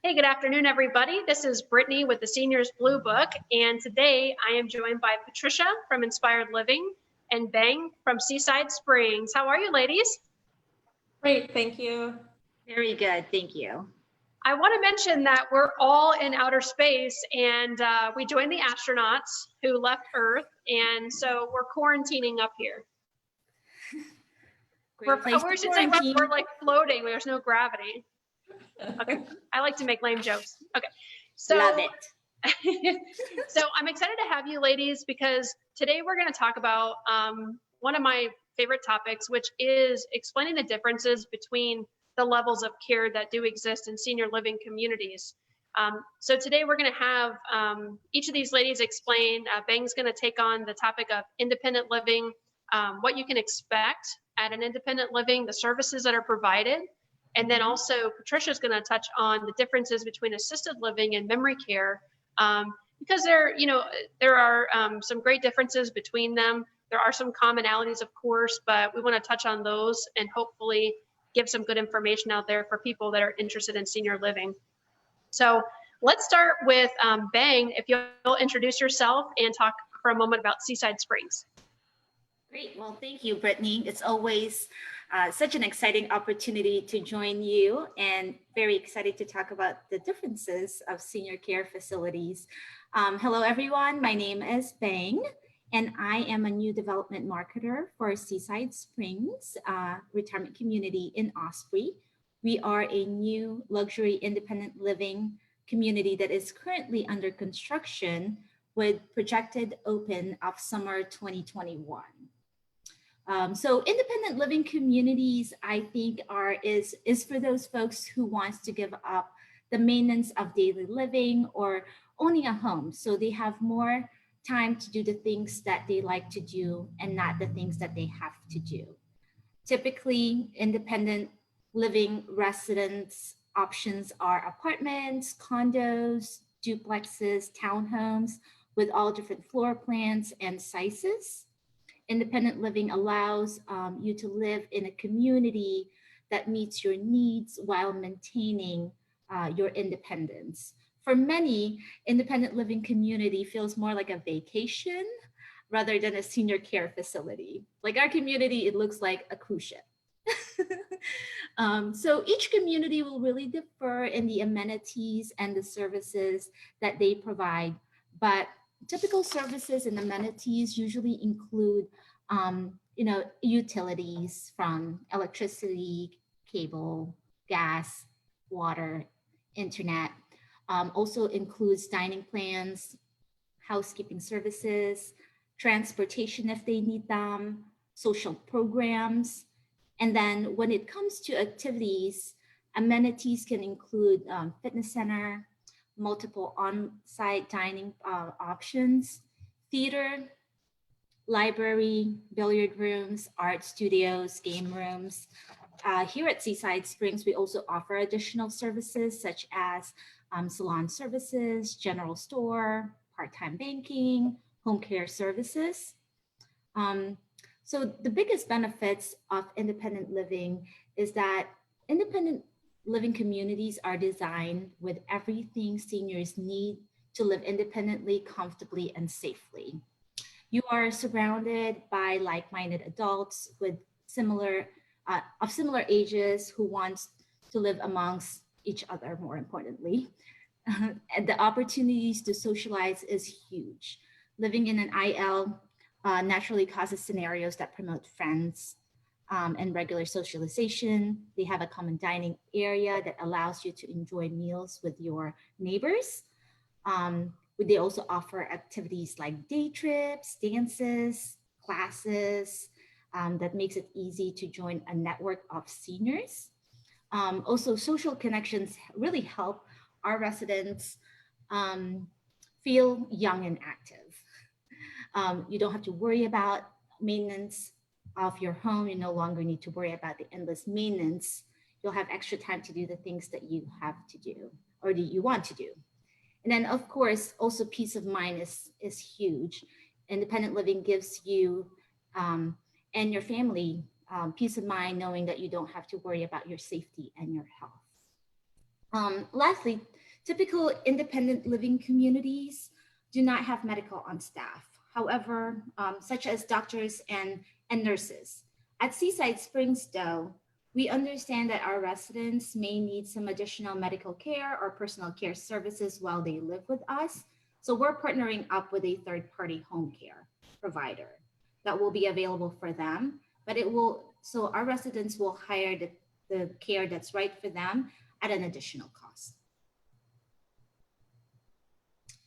Hey, good afternoon, everybody. This is Brittany with the Seniors Blue Book, and today I am joined by Patricia from Inspired Living and Bang from Seaside Springs. How are you, ladies? Great, thank you. Very good, thank you. I want to mention that we're all in outer space, and we joined the astronauts who left Earth, and so we're quarantining up here. We're like floating. There's no gravity. Okay, I like to make lame jokes. Okay, so love it. So I'm excited to have you ladies because today we're going to talk about one of my favorite topics, which is explaining the differences between the levels of care that do exist in senior living communities. So today we're going to have each of these ladies explain. Bang's going to take on the topic of independent living, what you can expect at an independent living, the services that are provided. And then also Patricia's going to touch on the differences between assisted living and memory care, because there are some great differences between them. There are some commonalities, of course, but we want to touch on those and hopefully give some good information out there for people that are interested in senior living. So let's start with Bang. If you'll introduce yourself and talk for a moment about Seaside Springs. Great. Well, thank you, Brittany. It's always such an exciting opportunity to join you, and very excited to talk about the differences of senior care facilities. Hello, everyone. My name is Bang, and I am a new development marketer for Seaside Springs retirement community in Osprey. We are a new luxury independent living community that is currently under construction with projected open of summer 2021. So independent living communities, I think, is for those folks who wants to give up the maintenance of daily living or owning a home. So they have more time to do the things that they like to do and not the things that they have to do. Typically, independent living residence options are apartments, condos, duplexes, townhomes with all different floor plans and sizes. Independent living allows you to live in a community that meets your needs while maintaining your independence. For many, independent living community feels more like a vacation rather than a senior care facility. Like our community, it looks like a cruise ship. So each community will really differ in the amenities and the services that they provide, but typical services and amenities usually include, utilities from electricity, cable, gas, water, internet. Also includes dining plans, housekeeping services, transportation if they need them, social programs. And then when it comes to activities, amenities can include fitness center, multiple on-site dining options, theater, library, billiard rooms, art studios, game rooms. Here at Seaside Springs, we also offer additional services such as salon services, general store, part-time banking, home care services. So the biggest benefits of independent living is that independent living communities are designed with everything seniors need to live independently, comfortably, and safely. You are surrounded by like-minded adults with similar ages who want to live amongst each other, more importantly. And the opportunities to socialize is huge. Living in an IL naturally causes scenarios that promote friends, and regular socialization. They have a common dining area that allows you to enjoy meals with your neighbors. They also offer activities like day trips, dances, classes, that makes it easy to join a network of seniors. Also, social connections really help our residents feel young and active. You don't have to worry about maintenance of your home. You no longer need to worry about the endless maintenance. You'll have extra time to do the things that you have to do or that you want to do. And then of course, also peace of mind is huge. Independent living gives you and your family peace of mind knowing that you don't have to worry about your safety and your health. Lastly, Typical independent living communities do not have medical on staff. However, such as doctors and nurses. At Seaside Springs, though, we understand that our residents may need some additional medical care or personal care services while they live with us. So we're partnering up with a third-party home care provider that will be available for them, but so our residents will hire the care that's right for them at an additional cost.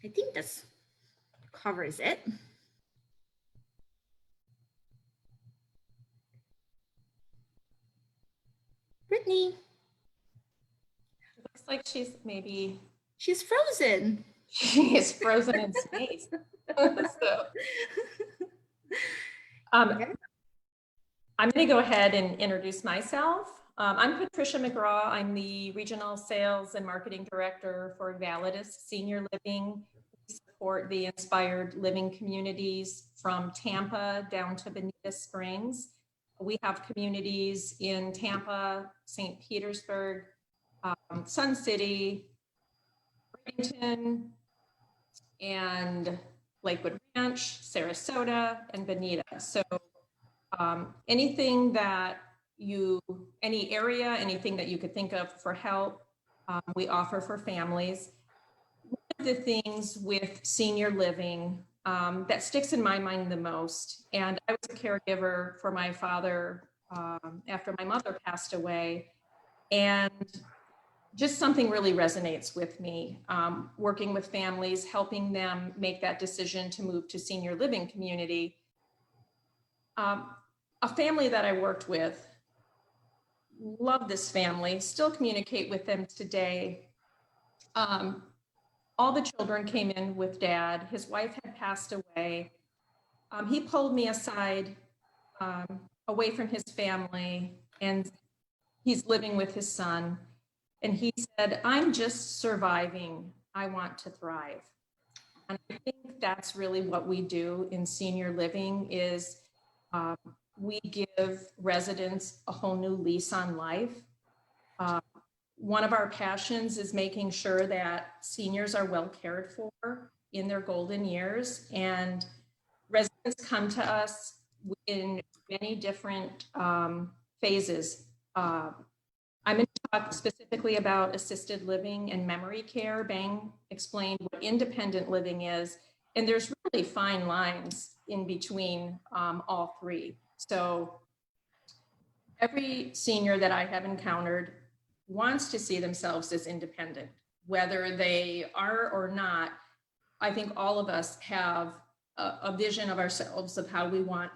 I think this covers it. Brittany. Looks like she's frozen. She is frozen in space. I'm going to go ahead and introduce myself. I'm Patricia Mcgraw. I'm the Regional Sales and Marketing Director for Validus Senior Living. We support the inspired living communities from Tampa down to Bonita Springs. We have communities in Tampa, St. Petersburg, Sun City, Bradenton, and Lakewood Ranch, Sarasota, and Bonita. So anything that any area, anything that you could think of for help, we offer for families. One of the things with senior living that sticks in my mind the most, and I was a caregiver for my father after my mother passed away, and just something really resonates with me, working with families, helping them make that decision to move to senior living community. A family that I worked with, love this family, still communicate with them today. All the children came in with dad. His wife had passed away. He pulled me aside away from his family, and he's living with his son. And he said, "I'm just surviving. I want to thrive." And I think that's really what we do in senior living is we give residents a whole new lease on life. One of our passions is making sure that seniors are well cared for in their golden years, and residents come to us in many different phases. I'm going to talk specifically about assisted living and memory care. Bang explained what independent living is, and there's really fine lines in between all three. So every senior that I have encountered wants to see themselves as independent, whether they are or not. I think all of us have a vision of ourselves of how we want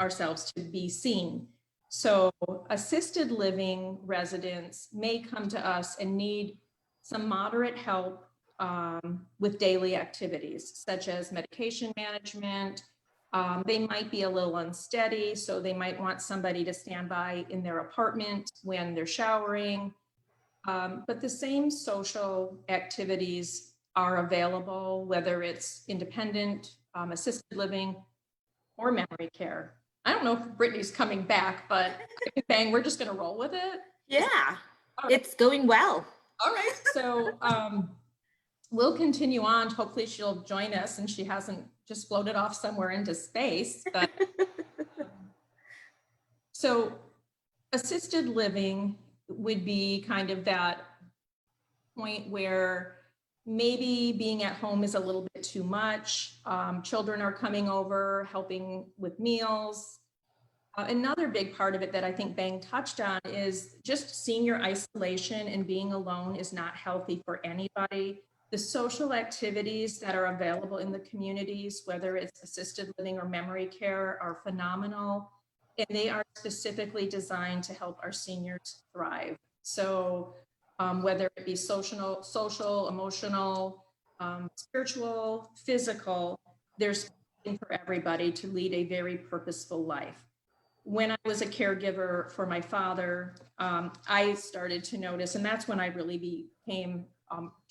ourselves to be seen. So assisted living residents may come to us and need some moderate help with daily activities, such as medication management. They might be a little unsteady, so they might want somebody to stand by in their apartment when they're showering. But the same social activities are available, whether it's independent, assisted living, or memory care. I don't know if Brittany's coming back, but Bang, we're just going to roll with it. Yeah, it's going well. All right, so we'll continue on. Hopefully she'll join us and she hasn't just floated off somewhere into space. But so assisted living would be kind of that point where maybe being at home is a little bit too much. Children are coming over, helping with meals. Another big part of it that I think Bang touched on is just senior isolation, and being alone is not healthy for anybody. The social activities that are available in the communities, whether it's assisted living or memory care, are phenomenal, and they are specifically designed to help our seniors thrive. So whether it be social, emotional, spiritual, physical, there's something for everybody to lead a very purposeful life. When I was a caregiver for my father, I started to notice, and that's when I really became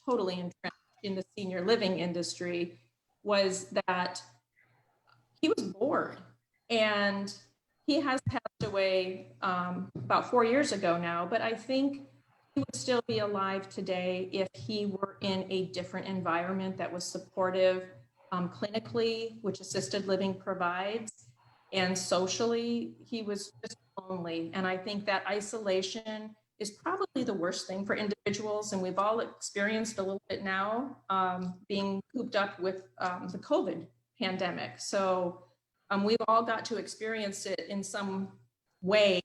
totally entrenched in the senior living industry, was that he was bored. And he has passed away about 4 years ago now, but I think he would still be alive today if he were in a different environment that was supportive clinically, which assisted living provides, and socially, he was just lonely. And I think that isolation is probably the worst thing for individuals. And we've all experienced a little bit now being cooped up with the COVID pandemic. So we've all got to experience it in some way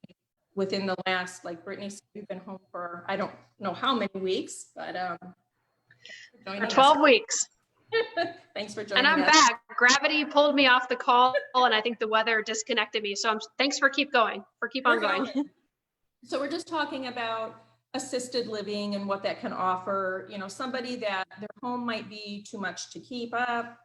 within the last, like Brittany said, we've been home for, I don't know how many weeks, but for 12 weeks. Thanks for joining us. And I'm us. back. Gravity pulled me off the call, and I think the weather disconnected me. So thanks for keep on going. So we're just talking about assisted living and what that can offer. You know, somebody that their home might be too much to keep up.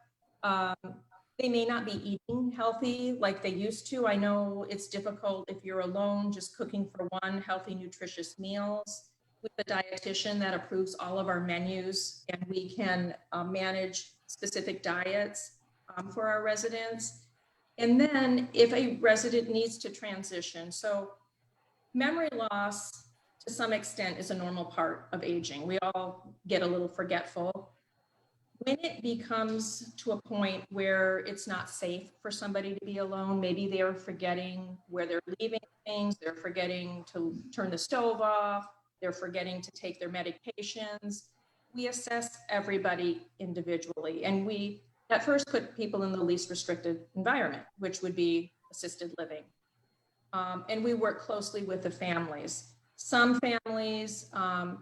They may not be eating healthy like they used to. I know it's difficult if you're alone, just cooking for one healthy, nutritious meals. With a dietitian that approves all of our menus, and we can manage specific diets for our residents. And then if a resident needs to transition, so memory loss to some extent is a normal part of aging. We all get a little forgetful. When it becomes to a point where it's not safe for somebody to be alone, maybe they're forgetting where they're leaving things, they're forgetting to turn the stove off, they're forgetting to take their medications. We assess everybody individually, and we at first put people in the least restricted environment, which would be assisted living. And we work closely with the families. Some families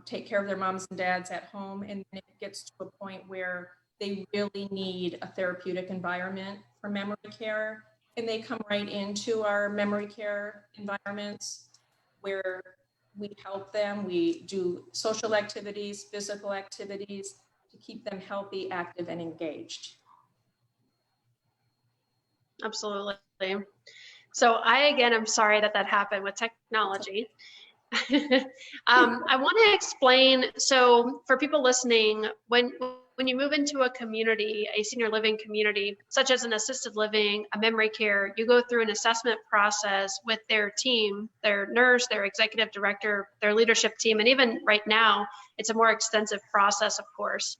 take care of their moms and dads at home, and then it gets to a point where they really need a therapeutic environment for memory care, and they come right into our memory care environments where we help them. We do social activities, physical activities to keep them healthy, active, and engaged. Absolutely. So I'm sorry that happened with technology. I want to explain, so for people listening, when you move into a community, a senior living community, such as an assisted living, a memory care, you go through an assessment process with their team, their nurse, their executive director, their leadership team, and even right now, it's a more extensive process, of course.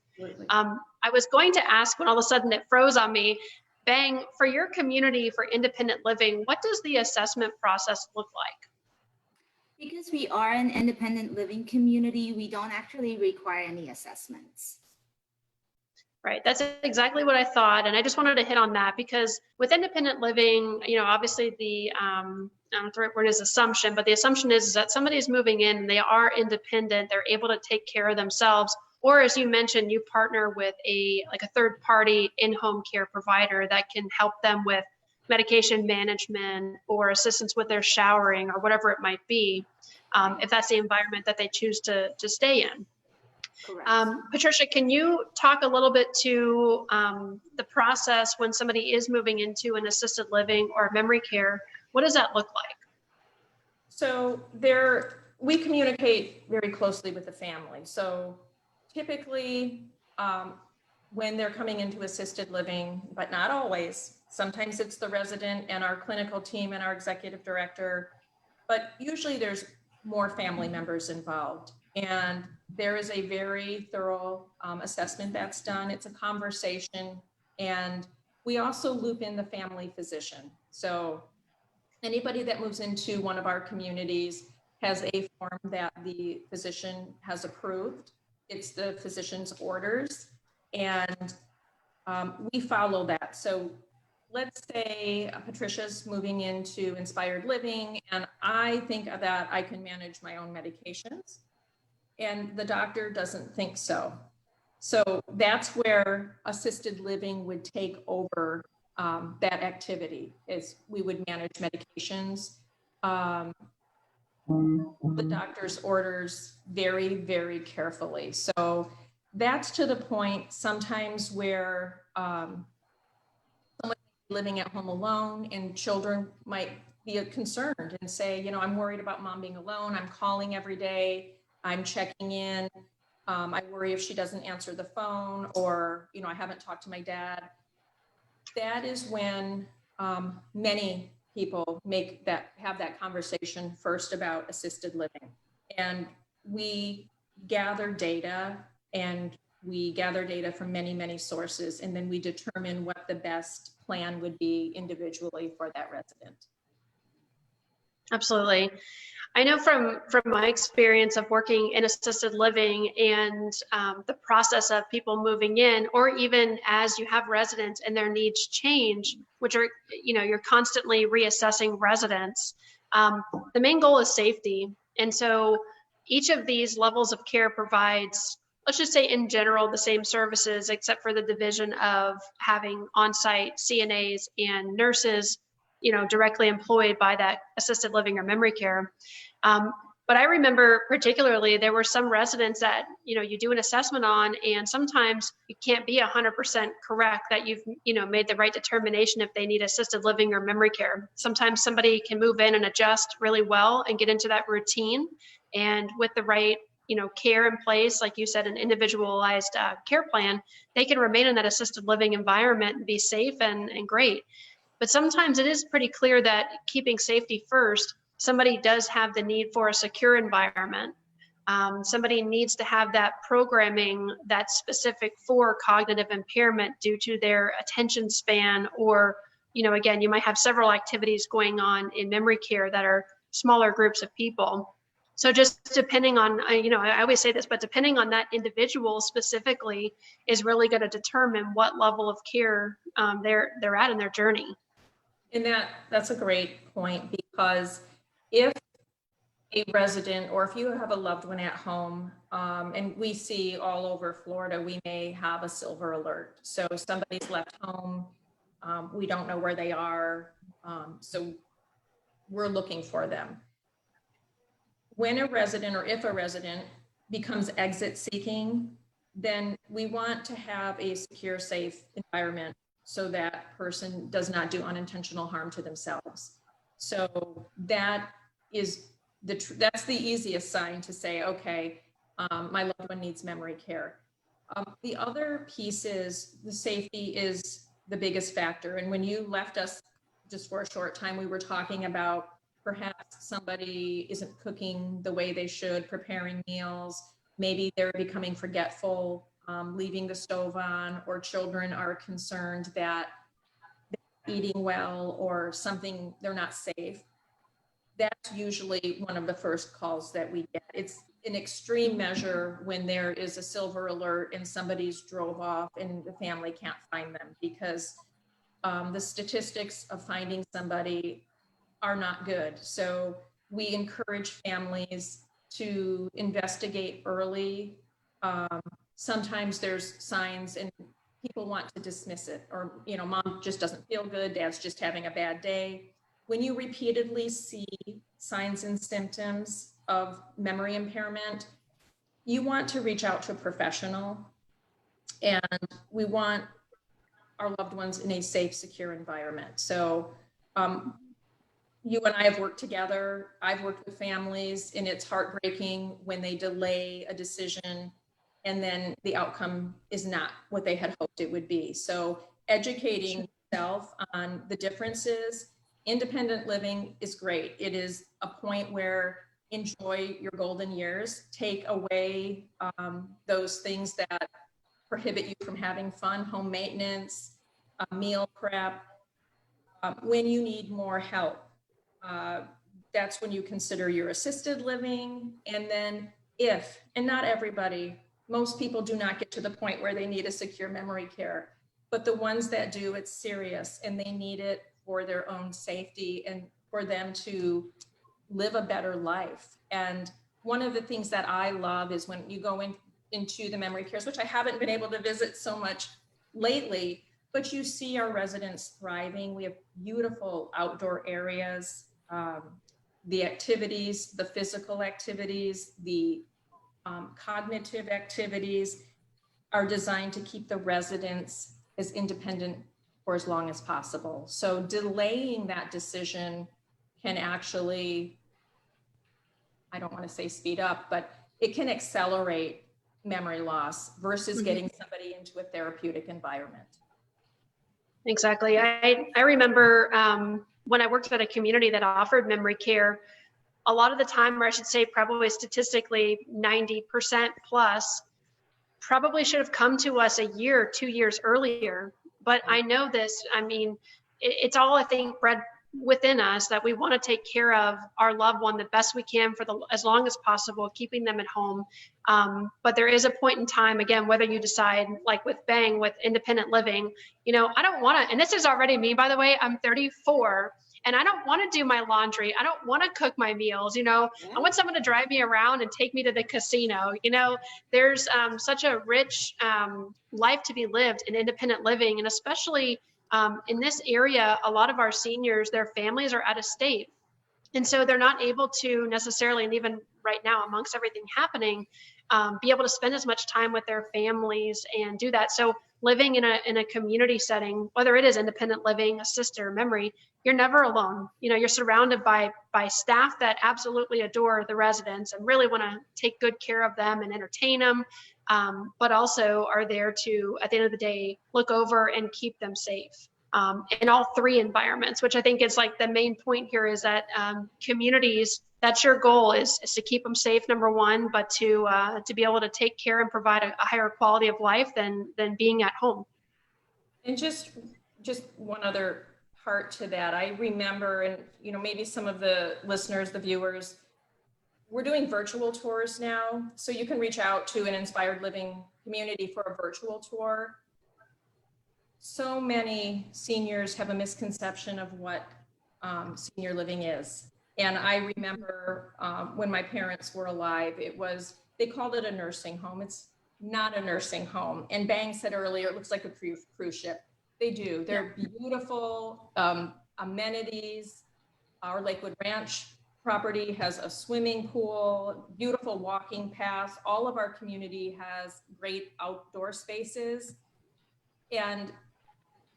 I was going to ask when all of a sudden it froze on me, Bang, for your community for independent living, what does the assessment process look like? Because we are an independent living community, we don't actually require any assessments. Right, that's exactly what I thought, and I just wanted to hit on that because with independent living, you know, obviously the I don't know if the right word is assumption, but the assumption is that somebody is moving in and they are independent, they're able to take care of themselves, or as you mentioned, you partner with a third party in-home care provider that can help them with medication management or assistance with their showering or whatever it might be, if that's the environment that they choose to stay in. Patricia, can you talk a little bit to the process when somebody is moving into an assisted living or memory care? What does that look like? So we communicate very closely with the family. So typically when they're coming into assisted living, but not always, sometimes it's the resident and our clinical team and our executive director, but usually there's more family members involved. And there is a very thorough assessment that's done. It's a conversation, and we also loop in the family physician. So anybody that moves into one of our communities has a form that the physician has approved. It's the physician's orders, and we follow that. So let's say Patricia's moving into inspired living, and I think that I can manage my own medications, and the doctor doesn't think so. So that's where assisted living would take over that activity, is we would manage medications. The doctor's orders very, very carefully. So that's to the point sometimes where someone living at home alone and children might be concerned and say, you know, I'm worried about mom being alone. I'm calling every day. I'm checking in. I worry if she doesn't answer the phone, or, you know, I haven't talked to my dad. That is when many people have that conversation first about assisted living. And we gather data, and we gather data from many, many sources, and then we determine what the best plan would be individually for that resident. Absolutely. I know from my experience of working in assisted living and the process of people moving in, or even as you have residents and their needs change, which are, you're constantly reassessing residents. The main goal is safety. And so each of these levels of care provides, let's just say in general, the same services, except for the division of having on-site CNAs and nurses, directly employed by that assisted living or memory care. But I remember particularly there were some residents that, you do an assessment on, and sometimes you can't be 100% correct that you've, made the right determination if they need assisted living or memory care. Sometimes somebody can move in and adjust really well and get into that routine. And with the right, care in place, like you said, an individualized care plan, they can remain in that assisted living environment and be safe and great. But sometimes it is pretty clear that keeping safety first, somebody does have the need for a secure environment. Somebody needs to have that programming that's specific for cognitive impairment due to their attention span, or, again, you might have several activities going on in memory care that are smaller groups of people. So just depending on, I always say this, but depending on that individual specifically is really going to determine what level of care they're at in their journey. And that's a great point, because if a resident, or if you have a loved one at home, and we see all over Florida, we may have a silver alert. So somebody's left home, we don't know where they are, so we're looking for them. When a resident, or if a resident becomes exit seeking, then we want to have a secure, safe environment so that person does not do unintentional harm to themselves. So that is that's the easiest sign to say, okay, my loved one needs memory care. The other piece is the safety is the biggest factor. And when you left us just for a short time, we were talking about perhaps somebody isn't cooking the way they should, preparing meals. Maybe they're becoming forgetful, leaving the stove on, or children are concerned that they're eating well or something, they're not safe. That's usually one of the first calls that we get. It's an extreme measure when there is a silver alert and somebody's drove off and the family can't find them, because the statistics of finding somebody are not good. So we encourage families to investigate early. Sometimes there's signs and people want to dismiss it, or, mom just doesn't feel good, dad's just having a bad day. When you repeatedly see signs and symptoms of memory impairment, you want to reach out to a professional, and we want our loved ones in a safe, secure environment. So you and I have worked together. I've worked with families, and it's heartbreaking when they delay a decision and then the outcome is not what they had hoped it would be. So educating yourself on the differences. Independent living is great. It is a point where enjoy your golden years. Take away those things that prohibit you from having fun, home maintenance, meal prep. When you need more help, that's when you consider your assisted living. And then if, and not everybody, most people do not get to the point where they need a secure memory care, but the ones that do, it's serious and they need it for their own safety and for them to live a better life. And one of the things that I love is when you go into the memory cares, which I haven't been able to visit so much lately, but you see our residents thriving. We have beautiful outdoor areas, the activities, the physical activities, the cognitive activities are designed to keep the residents as independent for as long as possible. So delaying that decision can actually, I don't want to say speed up, but it can accelerate memory loss versus getting somebody into a therapeutic environment. Exactly. I remember when I worked at a community that offered memory care, a lot of the time, or I should say probably statistically 90% plus, probably should have come to us a year, 2 years earlier. But I know this, I mean, it's all, I think, bred within us that we want to take care of our loved one the best we can for as long as possible, keeping them at home. But there is a point in time, again, whether you decide, like with Bang, with independent living, you know, I don't want to, and this is already me, by the way, I'm 34. And I don't want to do my laundry. I don't want to cook my meals. You know, I want someone to drive me around and take me to the casino. You know, there's such a rich life to be lived in independent living. And especially in this area, a lot of our seniors, their families are out of state. And so they're not able to necessarily, and even right now amongst everything happening, be able to spend as much time with their families and do that. So living in a community setting, whether it is independent living, assisted, or memory, you're never alone. You know, you're surrounded by staff that absolutely adore the residents and really want to take good care of them and entertain them, but also are there to, at the end of the day, look over and keep them safe. In all three environments, which I think is like the main point here, is that communities, that's your goal, is to keep them safe, number one, but to be able to take care and provide a higher quality of life than being at home. And just one other part to that, I remember, and you know, maybe some of the listeners, the viewers, we're doing virtual tours now, so you can reach out to an Inspired Living community for a virtual tour. So many seniors have a misconception of what senior living is. And I remember when my parents were alive, they called it a nursing home. It's not a nursing home. And Bang said earlier, it looks like a cruise ship. They do. They're beautiful amenities. Our Lakewood Ranch property has a swimming pool, beautiful walking paths. All of our community has great outdoor spaces. And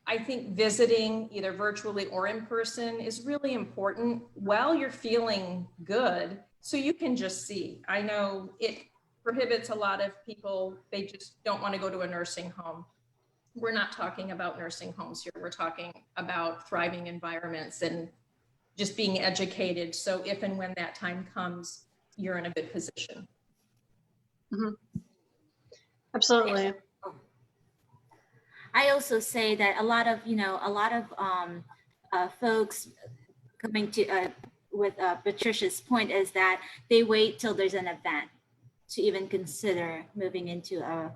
I think visiting either virtually or in person is really important while you're feeling good, so you can just see. I know it prohibits a lot of people, they just don't want to go to a nursing home. We're not talking about nursing homes here. We're talking about thriving environments and just being educated. So if and when that time comes, you're in a good position. Mm-hmm. Absolutely. I also say that a lot of folks coming to with Patricia's point is that they wait till there's an event to even consider moving into a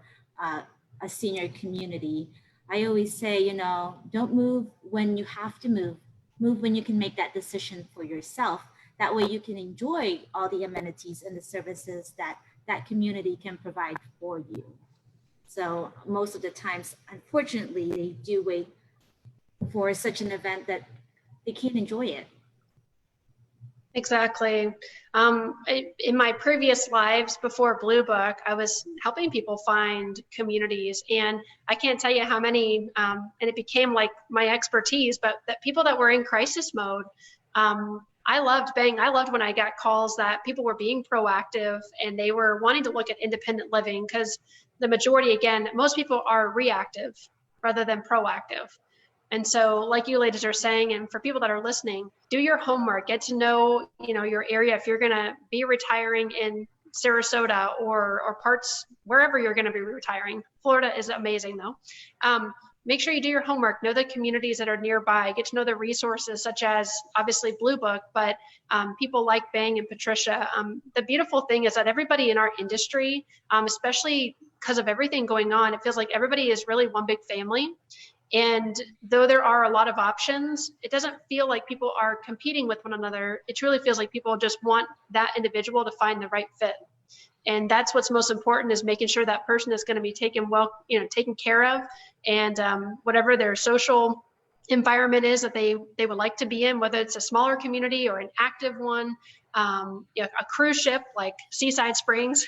senior community. I always say, you know, don't move when you have to move. Move when you can make that decision for yourself. That way you can enjoy all the amenities and the services that that community can provide for you. So most of the times, unfortunately, they do wait for such an event that they can't enjoy it. Exactly. In my previous lives before Blue Book, I was helping people find communities, and I can't tell you how many, and it became like my expertise, but that people that were in crisis mode, I loved Bang. I loved when I got calls that people were being proactive and they were wanting to look at independent living, because the majority, again, most people are reactive rather than proactive. And so, like you ladies are saying, and for people that are listening, do your homework, get to know, you know, your area. If you're going to be retiring in Sarasota or parts, wherever you're going to be retiring, Florida is amazing though. Make sure you do your homework, know the communities that are nearby, get to know the resources such as obviously Blue Book, but people like Bang and Patricia. The beautiful thing is that everybody in our industry, especially because of everything going on, it feels like everybody is really one big family. And though there are a lot of options, it doesn't feel like people are competing with one another. It truly feels like people just want that individual to find the right fit. And that's what's most important, is making sure that person is going to be taken care of, and whatever their social environment is that they would like to be in, whether it's a smaller community or an active one, a cruise ship like Seaside Springs.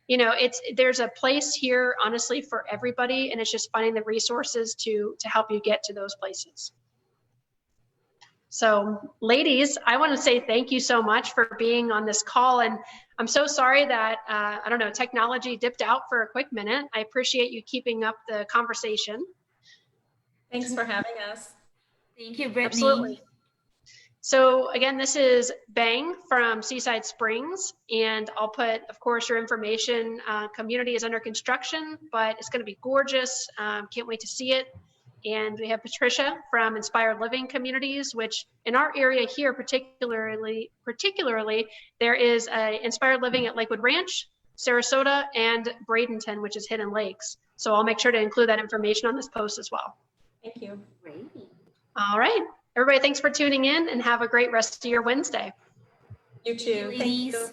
There's a place here, honestly, for everybody, and it's just finding the resources to help you get to those places. So ladies, I want to say thank you so much for being on this call. And I'm so sorry that, technology dipped out for a quick minute. I appreciate you keeping up the conversation. Thanks for having us. Thank you, Brittany. Absolutely. So again, this is Bang from Seaside Springs, and I'll put, of course, your information. Community is under construction, but it's going to be gorgeous. Can't wait to see it. And we have Patricia from Inspired Living Communities, which in our area here, particularly, there is a Inspired Living at Lakewood Ranch, Sarasota, and Bradenton, which is Hidden Lakes. So I'll make sure to include that information on this post as well. Thank you. Great. All right. Everybody, thanks for tuning in and have a great rest of your Wednesday. You too. Thank Ladies. you.